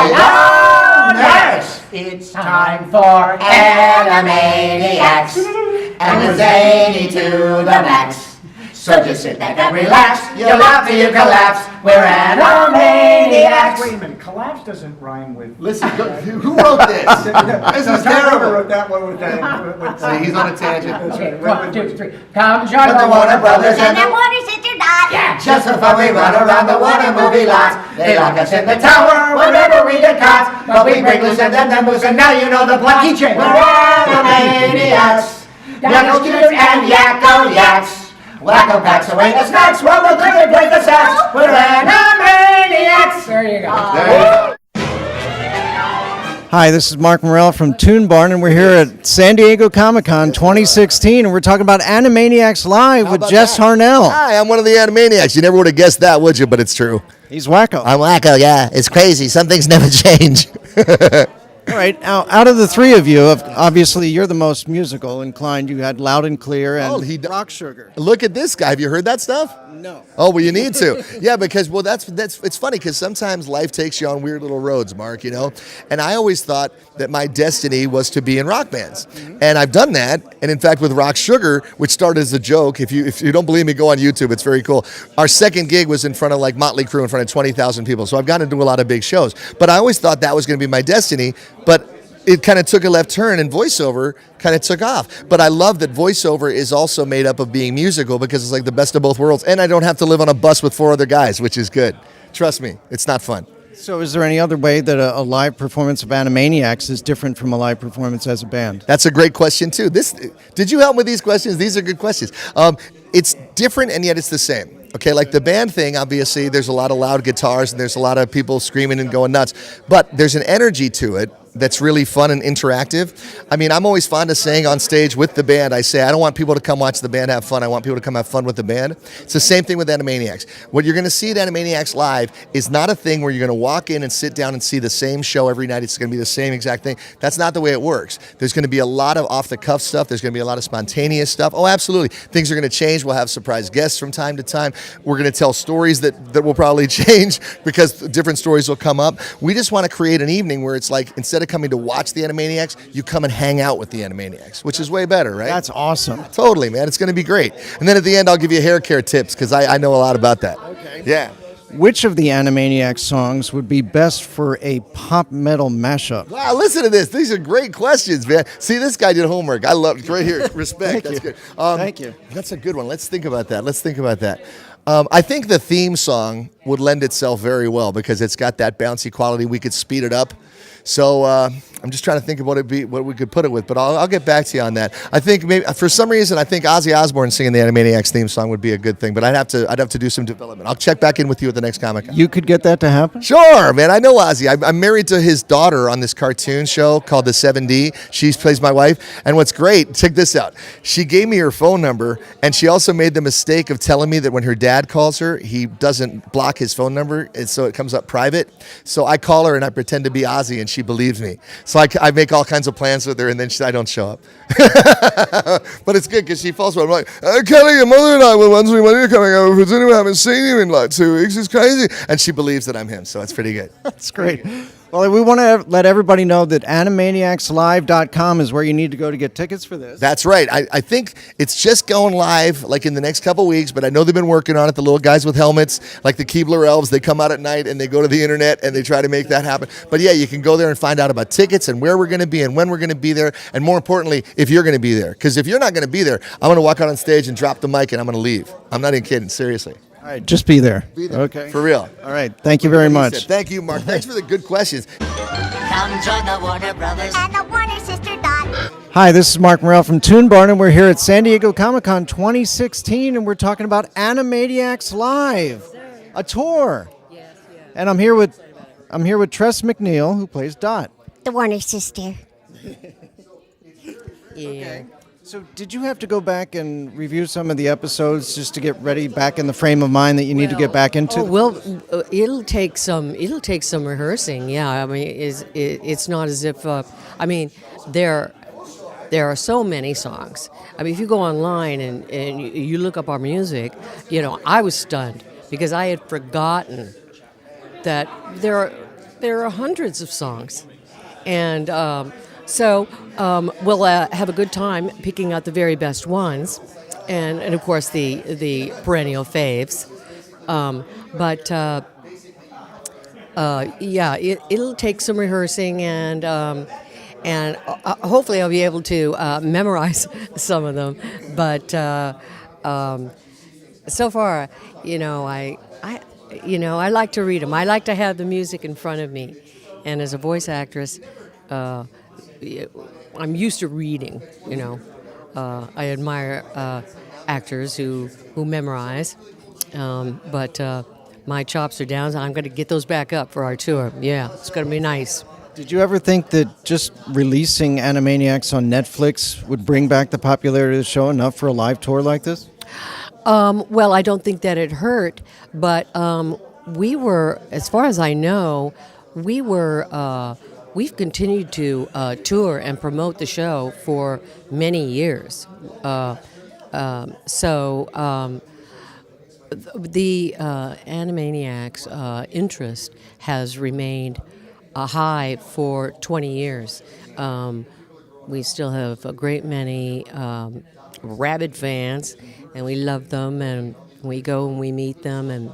Hello, nerds! It's time for Animaniacs, and we're zany to the max. So just sit back and relax, you'll laugh till you collapse. We're Animaniacs. Wait a minute, collapse doesn't rhyme with... Listen, who wrote this? This is terrible. wrote that one with See, he's on a tangent. Okay, 1, 2, 3. Come join the Warner Brothers and the Warner Sister Dot. Yeah, just for fun we run around the Warner movie lots. They lock us in the tower whenever we get caught. But we break loose and then loose, and now you know the plot. We're Animaniacs. Yakko kids and Yakko yaks. Wakko packs away the snacks while the cricket plays the sax. We're Animaniacs. There you go. Hi, this is Marc Morrell from ToonBarn, and we're here at San Diego Comic-Con 2016, and we're talking about Animaniacs Live with Jess Harnell. Hi, I'm one of the Animaniacs. You never would have guessed that, would you? But it's true. He's Wakko. I'm Wakko, yeah. It's crazy. Some things never change. All right, now, out of the three of you, obviously you're the most musical inclined. You had Loud and Clear and Rock Sugar. Look at this guy. Have you heard that stuff? No. Oh, well, you need to. Yeah, because, well, that's it's funny because sometimes life takes you on weird little roads, Mark, you know? And I always thought that my destiny was to be in rock bands. Mm-hmm. And I've done that. And in fact, with Rock Sugar, which started as a joke, if you don't believe me, go on YouTube. It's very cool. Our second gig was in front of like Motley Crue, in front of 20,000 people. So I've gotten to do a lot of big shows. But I always thought that was going to be my destiny. But it kind of took a left turn and voiceover kind of took off. But I love that voiceover is also made up of being musical because it's like the best of both worlds. And I don't have to live on a bus with 4 other guys, which is good. Trust me, it's not fun. So is there any other way that a live performance of Animaniacs is different from a live performance as a band? That's a great question, too. Did you help with these questions? These are good questions. It's different, and yet it's the same. Okay, like the band thing, obviously, there's a lot of loud guitars, and there's a lot of people screaming and going nuts. But there's an energy to it that's really fun and interactive. I mean, I'm always fond of saying on stage with the band, I say, I don't want people to come watch the band have fun. I want people to come have fun with the band. It's the same thing with Animaniacs. What you're going to see at Animaniacs Live is not a thing where you're going to walk in and sit down and see the same show every night. It's going to be the same exact thing. That's not the way it works. There's going to be a lot of off-the-cuff stuff. There's going to be a lot of spontaneous stuff. Oh, absolutely. Things are going to change. We'll have surprise guests from time to time. We're going to tell stories that will probably change because different stories will come up. We just want to create an evening where it's like, instead of coming to watch the Animaniacs, you come and hang out with the Animaniacs, which is way better, right? That's awesome. Totally, man. It's going to be great. And then at the end, I'll give you hair care tips because I know a lot about that. Okay. Yeah. Which of the Animaniacs songs would be best for a pop metal mashup? Wow, listen to this. These are great questions, man. See, this guy did homework. I love it. Right here. Respect. That's good. Thank you. That's a good one. Let's think about that. I think the theme song would lend itself very well because it's got that bouncy quality. We could speed it up. So I'm just trying to think of what we could put it with, but I'll get back to you on that. I think maybe for some reason I think Ozzy Osbourne singing the Animaniacs theme song would be a good thing, but I'd have to do some development. I'll check back in with you at the next Comic-Con. You could get that to happen? Sure, man. I know Ozzy. I'm married to his daughter on this cartoon show called The 7D. She plays my wife, and what's great, check this out. She gave me her phone number, and she also made the mistake of telling me that when her dad calls her, he doesn't block his phone number, and so it comes up private. So I call her and I pretend to be Ozzy, and she believes me. So I make all kinds of plans with her, and then I don't show up. But it's good because she falls for it. I'm like, Kelly, your mother and I were wondering when you're coming over for dinner. We haven't seen you in like 2 weeks. It's crazy. And she believes that I'm him, so it's pretty good. That's great. Well, we want to let everybody know that Animaniacslive.com is where you need to go to get tickets for this. That's right. I think it's just going live like in the next couple weeks, but I know they've been working on it. The little guys with helmets, like the Keebler elves, they come out at night and they go to the internet and they try to make that happen. But yeah, you can go there and find out about tickets and where we're going to be and when we're going to be there. And more importantly, if you're going to be there. Because if you're not going to be there, I'm going to walk out on stage and drop the mic and I'm going to leave. I'm not even kidding. Seriously. All right, just be there. Be there. Okay. For real. All right. Thank you very much. Thank you, Mark. Thanks for the good questions. Come join the Warner Brothers and the Warner Sister Dot. Hi, this is Marc Morrell from ToonBarn, and we're here at San Diego Comic-Con 2016, and we're talking about Animaniacs Live, a tour. Yes. And I'm here with Tress MacNeille, who plays Dot. The Warner sister. Yeah. Okay. So did you have to go back and review some of the episodes just to get ready back in the frame of mind that you need to get back into? It'll take some rehearsing. Yeah, I mean, it's not as if there are so many songs. I mean, if you go online and you look up our music, I was stunned because I had forgotten that there There are hundreds of songs, and so we'll have a good time picking out the very best ones, and of course the perennial faves. It'll take some rehearsing, and hopefully I'll be able to memorize some of them. But so far, I like to read them. I like to have the music in front of me, and as a voice actress, I'm used to reading. I admire actors who memorize, but my chops are down. So I'm going to get those back up for our tour. Yeah, it's going to be nice. Did you ever think that just releasing Animaniacs on Netflix would bring back the popularity of the show enough for a live tour like this? Well, I don't think that it hurt, but we were, as far as I know, we've continued to tour and promote the show for many years. The Animaniacs interest has remained high for 20 years. We still have a great many rabid fans, and we love them, and we go and we meet them, and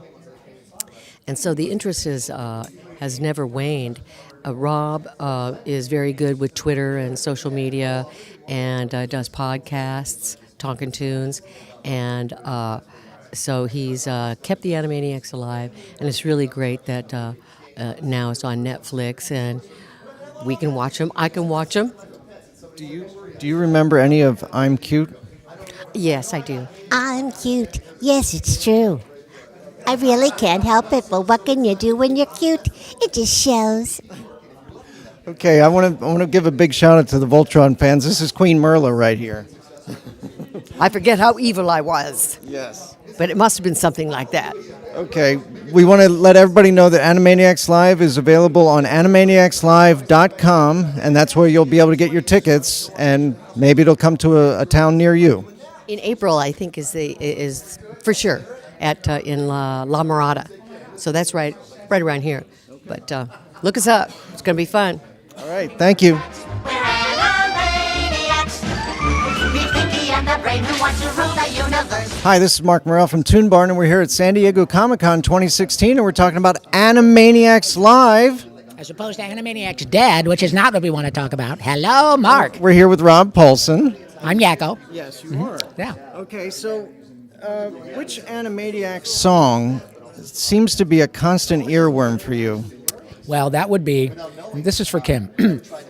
so the interest has never waned. Rob is very good with Twitter and social media, and does podcasts, Talkin' Tunes, and so he's kept the Animaniacs alive, and it's really great that now it's on Netflix, and we can watch them. I can watch them. Do you remember any of I'm Cute? Yes, I do. I'm cute. Yes, it's true. I really can't help it, but what can you do when you're cute? It just shows. Okay, I want to give a big shout out to the Voltron fans. This is Queen Morrell right here. I forget how evil I was, Yes. but it must have been something like that. Okay, we want to let everybody know that Animaniacs Live is available on animaniacslive.com, and that's where you'll be able to get your tickets, and maybe it'll come to a town near you. In April, I think is for sure at in La Mirada, so that's right around here. But look us up; it's going to be fun. All right, thank you. We're Animaniacs. Big Pinky and the brain who wants to rule the universe. Hi, this is Marc Morrell from ToonBarn, and we're here at San Diego Comic-Con 2016, and we're talking about Animaniacs Live. As opposed to Animaniacs Dead, which is not what we want to talk about. Hello, Marc. We're here with Rob Paulsen. I'm Yakko. Yes, you are. Yeah. Okay, so which Animaniacs song seems to be a constant earworm for you? Well, that would be, this is for Kim.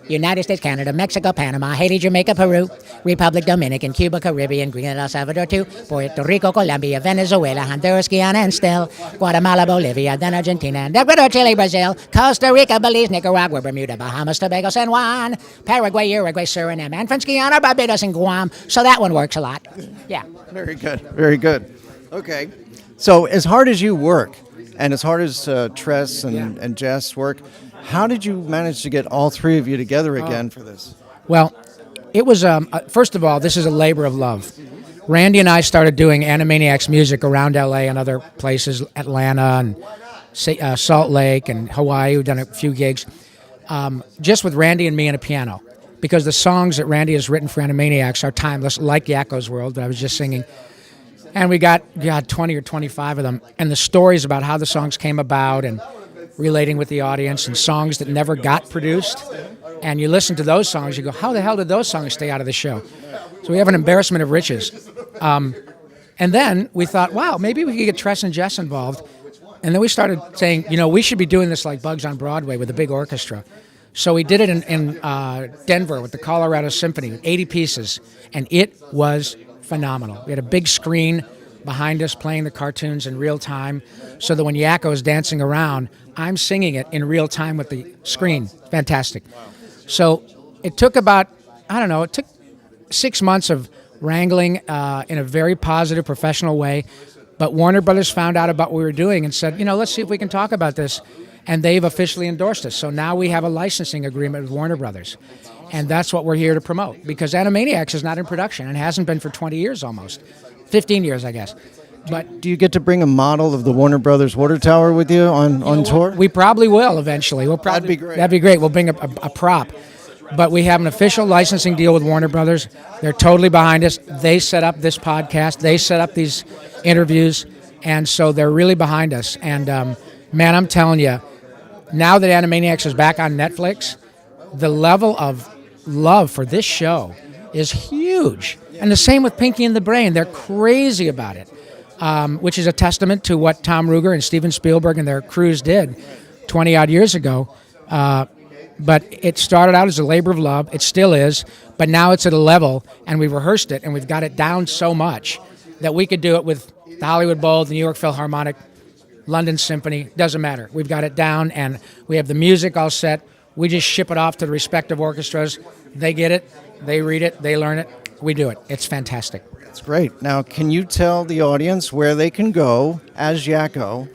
United States, Canada, Mexico, Panama, Haiti, Jamaica, Peru, Republic, Dominican, Cuba, Caribbean, Grenada, El Salvador, too, Puerto Rico, Colombia, Venezuela, Honduras, Guyana, and still Guatemala, Bolivia, then Argentina, and Ecuador, Chile, Brazil, Costa Rica, Belize, Nicaragua, Bermuda, Bahamas, Tobago, San Juan, Paraguay, Uruguay, Suriname, and French Guiana, Barbados, and Guam. So that one works a lot. Yeah. Very good, very good. Okay, so as hard as you work, and as hard as Tress and Jess work, how did you manage to get all three of you together again for this? Well, it was, first of all, this is a labor of love. Randy and I started doing Animaniacs music around L.A. and other places, Atlanta and Salt Lake and Hawaii. We've done a few gigs, just with Randy and me and a piano, because the songs that Randy has written for Animaniacs are timeless, like Yakko's World that I was just singing. And we got 20 or 25 of them, and the stories about how the songs came about and relating with the audience, and songs that never got produced. And you listen to those songs, you go, how the hell did those songs stay out of the show? So we have an embarrassment of riches. And then we thought, wow, maybe we could get Tress and Jess involved. And then we started saying, we should be doing this like Bugs on Broadway with a big orchestra. So we did it in Denver with the Colorado Symphony, 80 pieces, and it was phenomenal. We had a big screen behind us playing the cartoons in real time, so that when Yakko is dancing around, I'm singing it in real time with the screen. Fantastic. So it took about, it took 6 months of wrangling in a very positive, professional way. But Warner Brothers found out about what we were doing and said, let's see if we can talk about this. And they've officially endorsed us. So now we have a licensing agreement with Warner Brothers. And that's what we're here to promote, because Animaniacs is not in production and hasn't been for 20 years almost. 15 years, I guess. But Do you get to bring a model of the Warner Brothers water tower with you on tour? we probably will eventually. That'd be great. That'd be great. We'll bring a prop. But we have an official licensing deal with Warner Brothers. They're totally behind us. They set up this podcast. They set up these interviews. And so they're really behind us. And, man, I'm telling you, now that Animaniacs is back on Netflix, the level of love for this show is huge. And the same with Pinky and the Brain. They're crazy about it, which is a testament to what Tom Ruegger and Steven Spielberg and their crews did 20-odd years ago. But it started out as a labor of love. It still is. But now it's at a level, and we've rehearsed it, and we've got it down so much that we could do it with the Hollywood Bowl, the New York Philharmonic, London Symphony. Doesn't matter. We've got it down, and we have the music all set. We just ship it off to the respective orchestras. They get it. They read it. They learn it. We do it. It's fantastic. That's great. Now, can you tell the audience where they can go as Yakko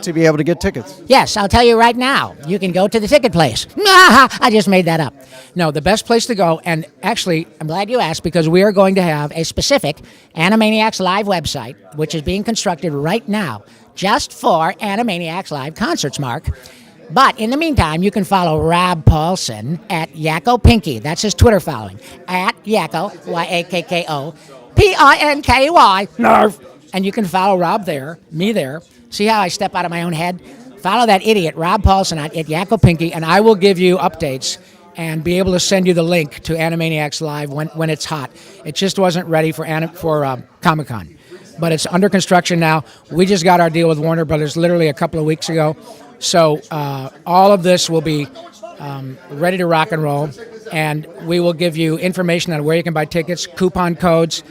to be able to get tickets? Yes, I'll tell you right now. You can go to the ticket place. I just made that up. No, the best place to go, and actually, I'm glad you asked because we are going to have a specific Animaniacs Live website, which is being constructed right now just for Animaniacs Live concerts, Marc. But in the meantime, you can follow Rob Paulsen at Yakko Pinky. That's his Twitter following. At Yakko, Yakko, Pinky. Nerf. And you can follow Rob there, me there. See how I step out of my own head? Follow that idiot, Rob Paulsen, at Yakko Pinky, and I will give you updates and be able to send you the link to Animaniacs Live when it's hot. It just wasn't ready for Comic-Con. But it's under construction now. We just got our deal with Warner Brothers literally a couple of weeks ago. So all of this will be ready to rock and roll, and we will give you information on where you can buy tickets, coupon codes.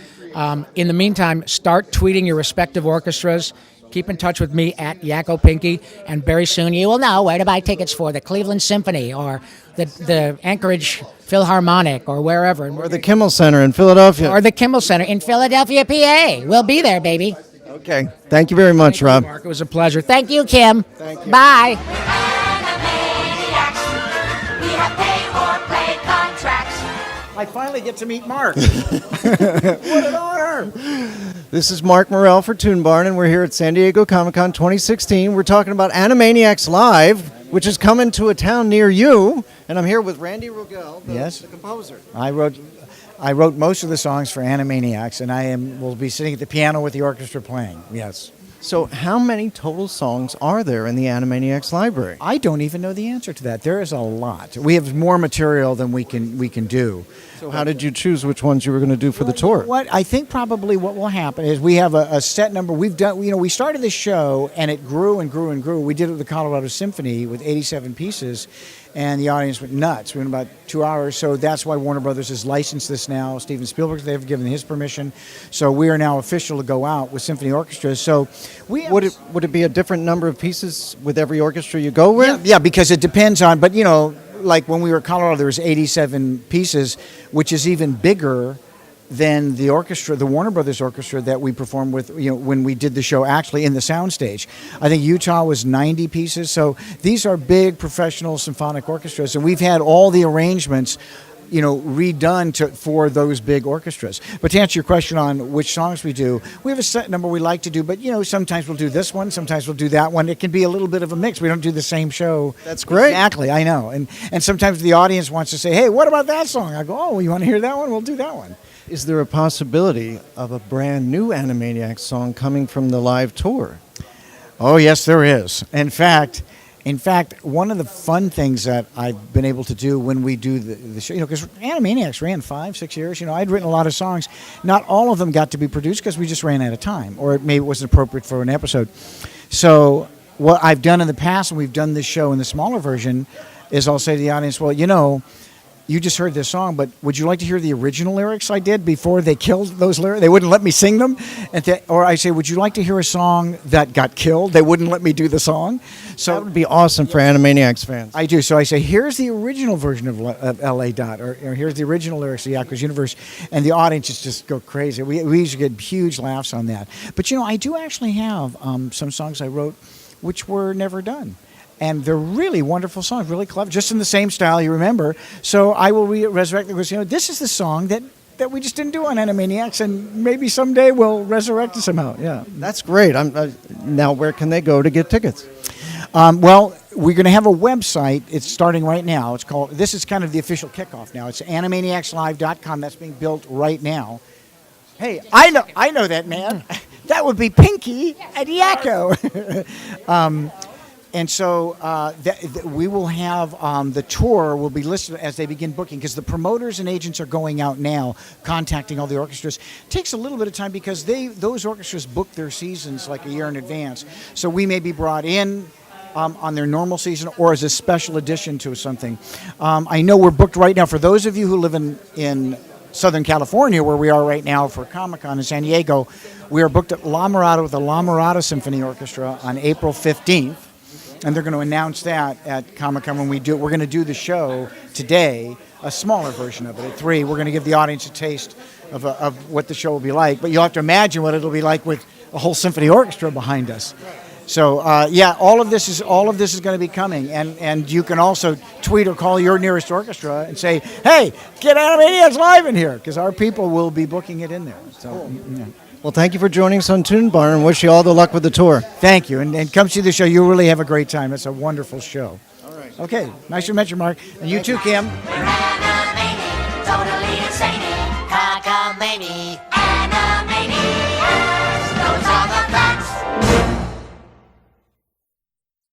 In the meantime, start tweeting your respective orchestras. Keep in touch with me at Yakko Pinky, and very soon you will know where to buy tickets for the Cleveland Symphony or the Anchorage Philharmonic or wherever. Or the Kimmel Center in Philadelphia. Or the Kimmel Center in Philadelphia, PA. We'll be there, baby. Okay. Thank you very much, Rob. Mark, it was a pleasure. Thank you, Kim. Thank you. Bye. I finally get to meet Marc. What an honor. This is Marc Morrell for ToonBarn, and we're here at San Diego Comic-Con 2016. We're talking about Animaniacs Live, which is coming to a town near you. And I'm here with Randy Rogel, the composer. I wrote most of the songs for Animaniacs, and will be sitting at the piano with the orchestra playing. Yes. So how many total songs are there in the Animaniacs library? I don't even know the answer to that. There is a lot. We have more material than we can do. So how did you choose which ones you were going to do for the tour? What I think probably what will happen is we have a set number. We've done. We started this show and it grew and grew and grew. We did it with the Colorado Symphony with 87 pieces, and the audience went nuts. We went about 2 hours. So that's why Warner Brothers has licensed this now. Steven Spielberg, they've given his permission. So we are now official to go out with symphony orchestras. So would it be a different number of pieces with every orchestra you go with? Yeah, because it depends on. But like when we were in Colorado, there was 87 pieces, which is even bigger than the orchestra, the Warner Brothers orchestra that we performed with, when we did the show actually in the soundstage. I think Utah was 90 pieces. So these are big professional symphonic orchestras, and we've had all the arrangements, redone for those big orchestras. But to answer your question on which songs we do, we have a set number we like to do, but sometimes we'll do this one, sometimes we'll do that one. It can be a little bit of a mix. We don't do the same show. That's great. Exactly, I know. And sometimes the audience wants to say, hey, what about that song? I go, oh, you want to hear that one? We'll do that one. Is there a possibility of a brand new Animaniacs song coming from the live tour? Oh, yes, there is. In fact, one of the fun things that I've been able to do when we do the show, because Animaniacs ran 5-6 years, I'd written a lot of songs. Not all of them got to be produced because we just ran out of time, or maybe it wasn't appropriate for an episode. So what I've done in the past, when we've done this show in the smaller version, is I'll say to the audience, well, you just heard this song, but would you like to hear the original lyrics I did before they killed those lyrics? They wouldn't let me sing them. Or I say, would you like to hear a song that got killed? They wouldn't let me do the song. So that would be awesome for Animaniacs fans. I do. So I say, here's the original version of L.A. Dot, or here's the original lyrics of Yakko's Universe. And the audience just go crazy. We usually get huge laughs on that. But, I do actually have some songs I wrote which were never done. And they're really wonderful songs, really clever, just in the same style you remember. So I will resurrect them because, this is the song that that we just didn't do on Animaniacs, and maybe someday we'll resurrect it somehow. Yeah. That's great. Now, where can they go to get tickets? Well, we're going to have a website. It's starting right now. It's called. This is kind of the official kickoff now. It's animaniacslive.com. That's being built right now. Hey, I know that man. That would be Pinky at Yakko. And so we will have the tour will be listed as they begin booking, because the promoters and agents are going out now contacting all the orchestras. It takes a little bit of time because those orchestras book their seasons like a year in advance. So we may be brought in on their normal season or as a special addition to something. I know we're booked right now. For those of you who live in Southern California, where we are right now for Comic-Con in San Diego, we are booked at La Mirada with the La Mirada Symphony Orchestra on April 15th. And they're going to announce that at Comic-Con when we do it. We're going to do the show today, a smaller version of it at 3. We're going to give the audience a taste of what the show will be like. But you'll have to imagine what it'll be like with a whole symphony orchestra behind us. So all of this is going to be coming, and you can also tweet or call your nearest orchestra and say, "Hey, get Animaniacs Live in here," because our people will be booking it in there. So. Cool. Yeah. Well, thank you for joining us on ToonBarn, and wish you all the luck with the tour. Thank you, and come see the show. You'll really have a great time. It's a wonderful show. All right. Okay, nice to meet you, Mark. And you too, Kim. Totally insane, cockamamie.